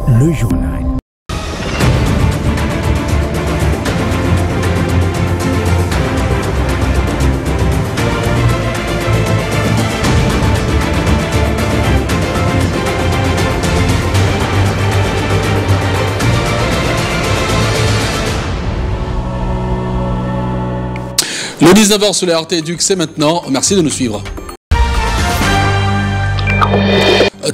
le journal. Le 19h sur les RT Éduc, c'est maintenant. Merci de nous suivre.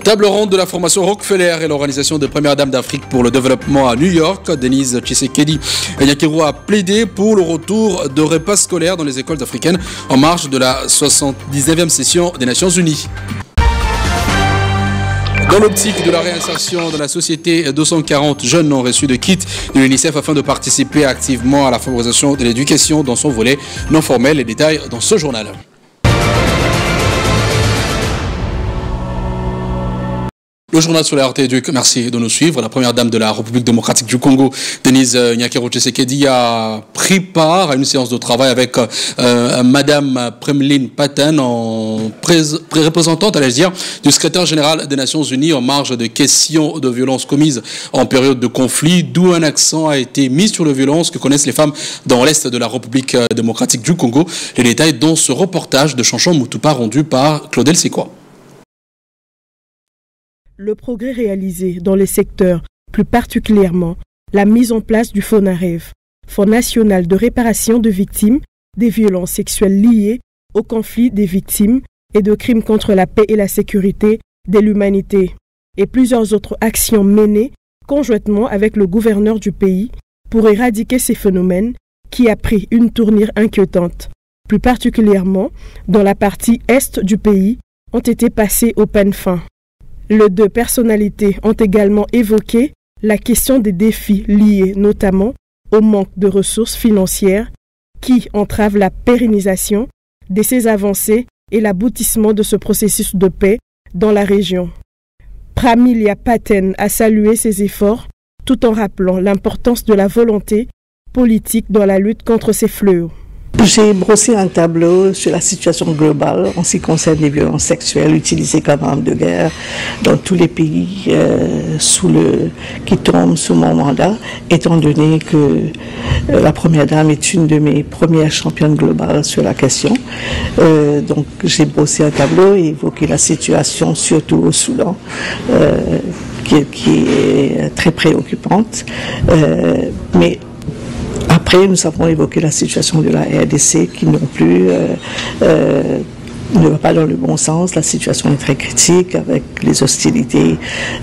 Table ronde de la formation Rockefeller et l'organisation des Premières Dames d'Afrique pour le développement à New York. Denise Tshisekedi Nyakero a plaidé pour le retour de repas scolaires dans les écoles africaines en marge de la 79e session des Nations Unies. Dans l'optique de la réinsertion dans la société, 240 jeunes ont reçu de kits de l'UNICEF afin de participer activement à la favorisation de l'éducation dans son volet non formel. Les détails dans ce journal. Le journal sur la RT Éduc, merci de nous suivre. La première dame de la République démocratique du Congo, Denise Nyakero Tshisekedi, a pris part à une séance de travail avec Madame Premeline Patten, représentante, allais-je dire, du secrétaire général des Nations Unies en marge de questions de violences commises en période de conflit, d'où un accent a été mis sur les violences que connaissent les femmes dans l'Est de la République démocratique du Congo. Les détails dans ce reportage de Chanchon Moutoupa rendu par Claudel Sequoia. Le progrès réalisé dans les secteurs, plus particulièrement la mise en place du FONAREV, Fonds national de réparation de victimes des violences sexuelles liées au conflit des victimes et de crimes contre la paix et la sécurité de l'humanité, et plusieurs autres actions menées conjointement avec le gouverneur du pays pour éradiquer ces phénomènes qui a pris une tournure inquiétante. Plus particulièrement, dans la partie est du pays, ont été passés au peigne fin. Les deux personnalités ont également évoqué la question des défis liés notamment au manque de ressources financières qui entravent la pérennisation de ces avancées et l'aboutissement de ce processus de paix dans la région. Pramilia Patten a salué ces efforts tout en rappelant l'importance de la volonté politique dans la lutte contre ces fléaux. J'ai brossé un tableau sur la situation globale en ce qui concerne les violences sexuelles utilisées comme armes de guerre dans tous les pays qui tombent sous mon mandat, étant donné que la Première Dame est une de mes premières championnes globales sur la question. Donc j'ai brossé un tableau et évoqué la situation surtout au Soudan, qui est très préoccupante. Mais après, nous avons évoqué la situation de la RDC qui non plus ne va pas dans le bon sens. La situation est très critique avec les hostilités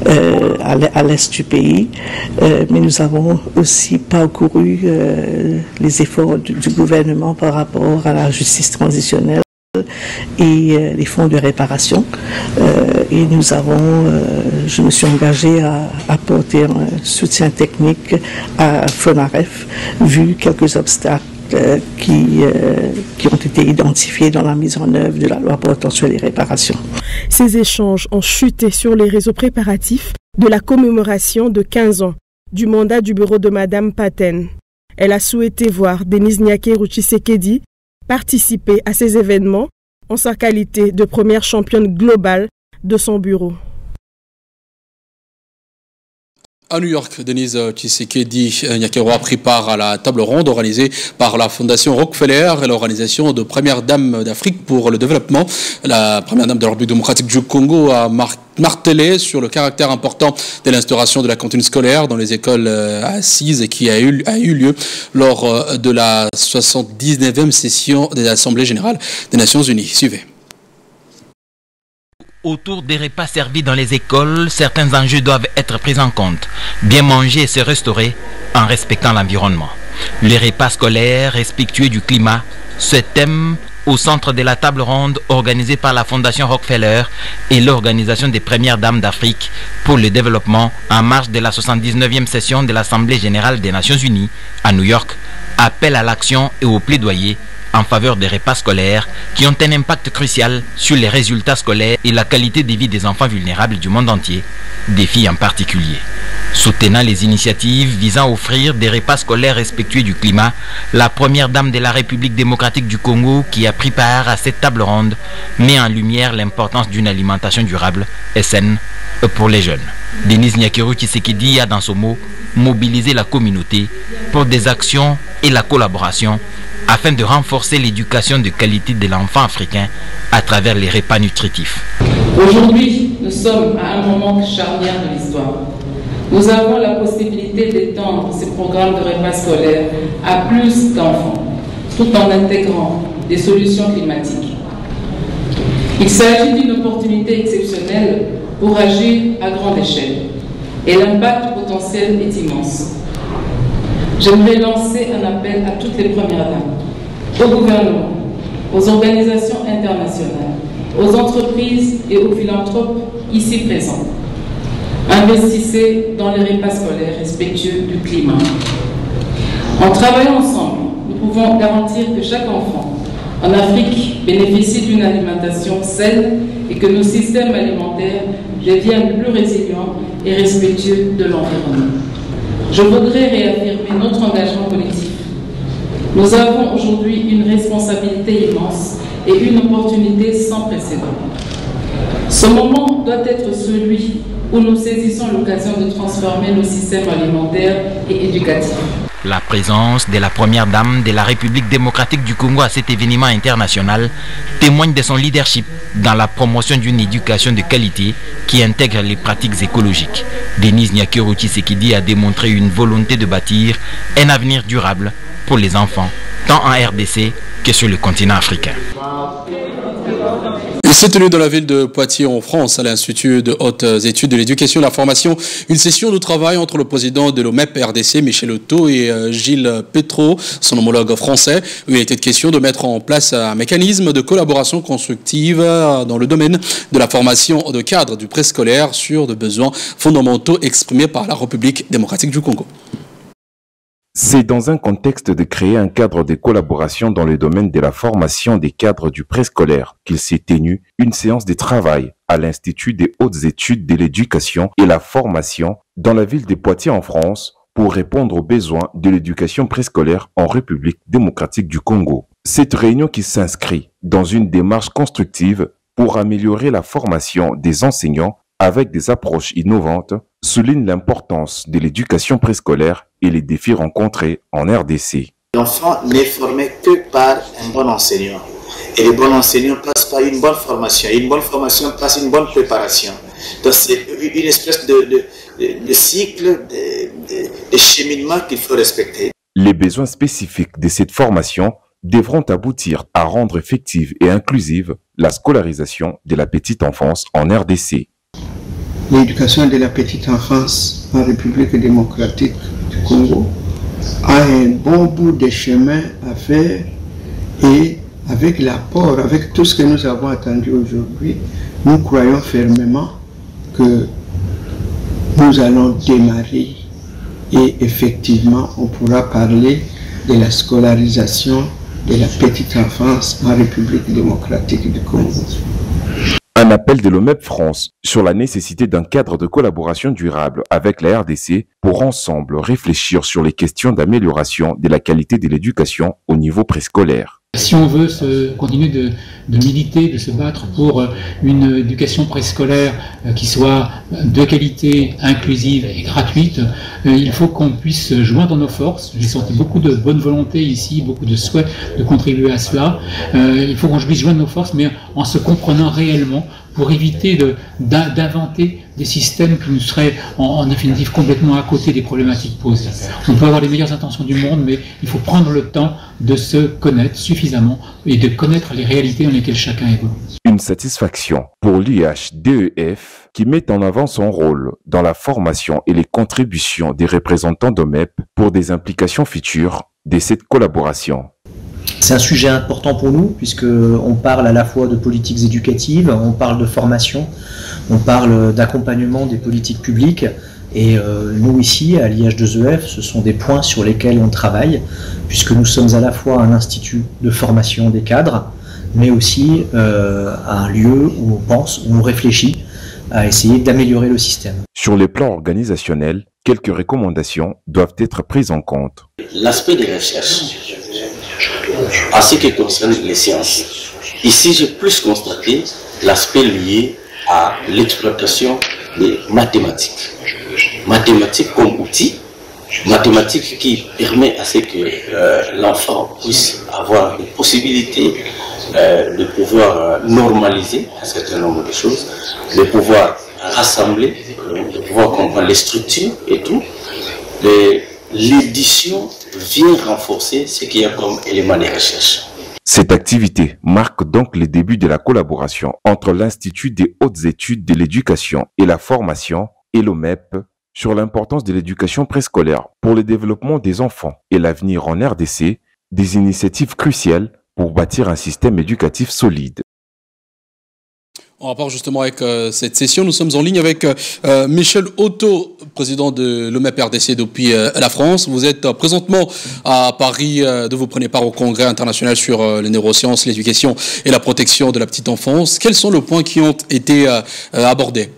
à l'est du pays. Mais nous avons aussi parcouru les efforts du gouvernement par rapport à la justice transitionnelle et les fonds de réparation. Et nous avons, je me suis engagée à apporter un soutien technique à FONAREV, vu quelques obstacles qui ont été identifiés dans la mise en œuvre de la loi portant sur les réparations. Ces échanges ont chuté sur les réseaux préparatifs de la commémoration de 15 ans du mandat du bureau de Madame Patten. Elle a souhaité voir Denise Nyakero Tshisekedi participer à ces événements en sa qualité de première championne globale de son bureau. À New York, Denise Tshisekedi Nyakero a pris part à la table ronde organisée par la Fondation Rockefeller et l'organisation de Premières Dames d'Afrique pour le développement. La Première Dame de la République démocratique du Congo a martelé sur le caractère important de l'instauration de la cantine scolaire dans les écoles assises qui a eu lieu lors de la 79e session des Assemblées générales des Nations Unies. Suivez. Autour des repas servis dans les écoles, certains enjeux doivent être pris en compte. Bien manger et se restaurer en respectant l'environnement. Les repas scolaires respectueux du climat, ce thème au centre de la table ronde organisée par la Fondation Rockefeller et l'Organisation des Premières Dames d'Afrique pour le développement en marge de la 79e session de l'Assemblée générale des Nations Unies à New York, appelle à l'action et au plaidoyer en faveur des repas scolaires qui ont un impact crucial sur les résultats scolaires et la qualité de vie des enfants vulnérables du monde entier, des filles en particulier. Soutenant les initiatives visant à offrir des repas scolaires respectueux du climat, la première dame de la République démocratique du Congo, qui a pris part à cette table ronde, met en lumière l'importance d'une alimentation durable et saine pour les jeunes. Denis Nyakeru Tshisekedi a dans ce mot mobilisé la communauté pour des actions et la collaboration afin de renforcer l'éducation de qualité de l'enfant africain à travers les repas nutritifs. Aujourd'hui, nous sommes à un moment charnière de l'histoire. Nous avons la possibilité d'étendre ces programmes de repas scolaires à plus d'enfants, tout en intégrant des solutions climatiques. Il s'agit d'une opportunité exceptionnelle pour agir à grande échelle, et l'impact potentiel est immense. J'aimerais lancer un appel à toutes les premières dames, au gouvernement, aux organisations internationales, aux entreprises et aux philanthropes ici présents. Investissez dans les repas scolaires respectueux du climat. En travaillant ensemble, nous pouvons garantir que chaque enfant en Afrique bénéficie d'une alimentation saine et que nos systèmes alimentaires deviennent plus résilients et respectueux de l'environnement. Je voudrais réaffirmer notre engagement collectif. Nous avons aujourd'hui une responsabilité immense et une opportunité sans précédent. Ce moment doit être celui où nous saisissons l'occasion de transformer nos systèmes alimentaires et éducatifs. La présence de la première dame de la République démocratique du Congo à cet événement international témoigne de son leadership dans la promotion d'une éducation de qualité qui intègre les pratiques écologiques. Denis Nyakeru Tshisekedi a démontré une volonté de bâtir un avenir durable pour les enfants, tant en RDC que sur le continent africain. Il s'est tenu dans la ville de Poitiers en France, à l'Institut de hautes études de l'éducation et de la formation, une session de travail entre le président de l'OMEP RDC, Michel Otto, et Gilles Pétro, son homologue français, où il était question de mettre en place un mécanisme de collaboration constructive dans le domaine de la formation de cadres du préscolaire sur des besoins fondamentaux exprimés par la République démocratique du Congo. C'est dans un contexte de créer un cadre de collaboration dans le domaine de la formation des cadres du préscolaire qu'il s'est tenu une séance de travail à l'Institut des hautes études de l'éducation et la formation dans la ville de Poitiers en France pour répondre aux besoins de l'éducation préscolaire en République démocratique du Congo. Cette réunion qui s'inscrit dans une démarche constructive pour améliorer la formation des enseignants avec des approches innovantes souligne l'importance de l'éducation préscolaire et les défis rencontrés en RDC. L'enfant n'est formé que par un bon enseignant. Et les bons enseignants passent par une bonne formation. Et une bonne formation passe une bonne préparation. Donc c'est une espèce de cycle, de cheminement qu'il faut respecter. Les besoins spécifiques de cette formation devront aboutir à rendre effective et inclusive la scolarisation de la petite enfance en RDC. L'éducation de la petite enfance en République démocratique du Congo a un bon bout de chemin à faire, et avec l'apport, avec tout ce que nous avons entendu aujourd'hui, nous croyons fermement que nous allons démarrer et effectivement on pourra parler de la scolarisation de la petite enfance en République démocratique du Congo. Un appel de l'OMEP France sur la nécessité d'un cadre de collaboration durable avec la RDC pour ensemble réfléchir sur les questions d'amélioration de la qualité de l'éducation au niveau préscolaire. Si on veut continuer de militer, de se battre pour une éducation préscolaire qui soit de qualité, inclusive et gratuite, il faut qu'on puisse joindre nos forces. J'ai senti beaucoup de bonne volonté ici, beaucoup de souhaits de contribuer à cela. Il faut qu'on puisse joindre nos forces, mais en se comprenant réellement, pour éviter d'inventer des systèmes qui nous seraient en définitive complètement à côté des problématiques posées. On peut avoir les meilleures intentions du monde, mais il faut prendre le temps de se connaître suffisamment et de connaître les réalités dans lesquelles chacun évolue. Une satisfaction pour l'IHDEF qui met en avant son rôle dans la formation et les contributions des représentants d'OMEP pour des implications futures de cette collaboration. C'est un sujet important pour nous puisqu'on parle à la fois de politiques éducatives, on parle de formation, on parle d'accompagnement des politiques publiques et nous ici à l'IH2EF, ce sont des points sur lesquels on travaille puisque nous sommes à la fois un institut de formation des cadres mais aussi un lieu où on pense, où on réfléchit à essayer d'améliorer le système. Sur les plans organisationnels, quelques recommandations doivent être prises en compte. L'aspect des recherches, en ce qui concerne les sciences. Ici, j'ai plus constaté l'aspect lié à l'exploitation des mathématiques. Mathématiques comme outil, mathématiques qui permet à ce que l'enfant puisse avoir une possibilité de pouvoir normaliser un certain nombre de choses, de pouvoir rassembler, de pouvoir comprendre les structures et tout. L'édition vient renforcer ce qu'il y a comme élément de recherche. Cette activité marque donc les débuts de la collaboration entre l'Institut des hautes études de l'éducation et la formation et l'OMEP sur l'importance de l'éducation préscolaire pour le développement des enfants et l'avenir en RDC, des initiatives cruciales pour bâtir un système éducatif solide. En rapport justement avec cette session, nous sommes en ligne avec Michel Otto, président de l'OMEP RDC depuis la France. Vous êtes présentement à Paris, vous prenez part au congrès international sur les neurosciences, l'éducation et la protection de la petite enfance. Quels sont les points qui ont été abordés?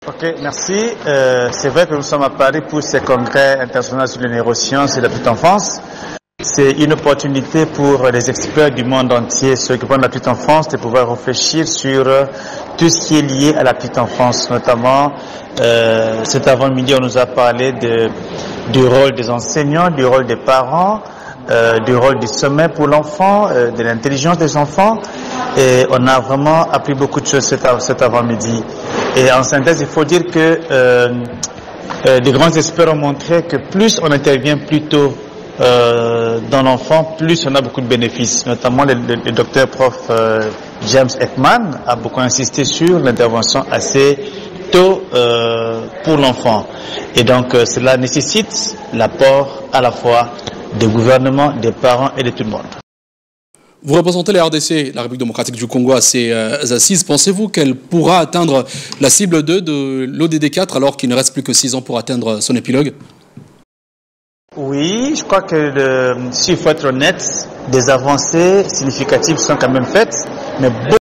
Ok, merci. C'est vrai que nous sommes à Paris pour ce congrès international sur les neurosciences et la petite enfance. C'est une opportunité pour les experts du monde entier s'occupant de la petite enfance de pouvoir réfléchir sur tout ce qui est lié à la petite enfance, notamment cet avant-midi on nous a parlé du rôle des enseignants, du rôle des parents, du rôle du sommet pour l'enfant, de l'intelligence des enfants, et on a vraiment appris beaucoup de choses cet avant-midi. Et en synthèse, il faut dire que des grands experts ont montré que plus on intervient plus tôt dans l'enfant, plus on a beaucoup de bénéfices. Notamment le docteur prof James Ekman a beaucoup insisté sur l'intervention assez tôt pour l'enfant. Et donc cela nécessite l'apport à la fois des gouvernements, des parents et de tout le monde. Vous représentez la RDC, la République démocratique du Congo, à ses assises. Pensez-vous qu'elle pourra atteindre la cible 2 de l'ODD4 alors qu'il ne reste plus que 6 ans pour atteindre son épilogue? Oui, je crois que s'il faut être honnête, des avancées significatives sont quand même faites, mais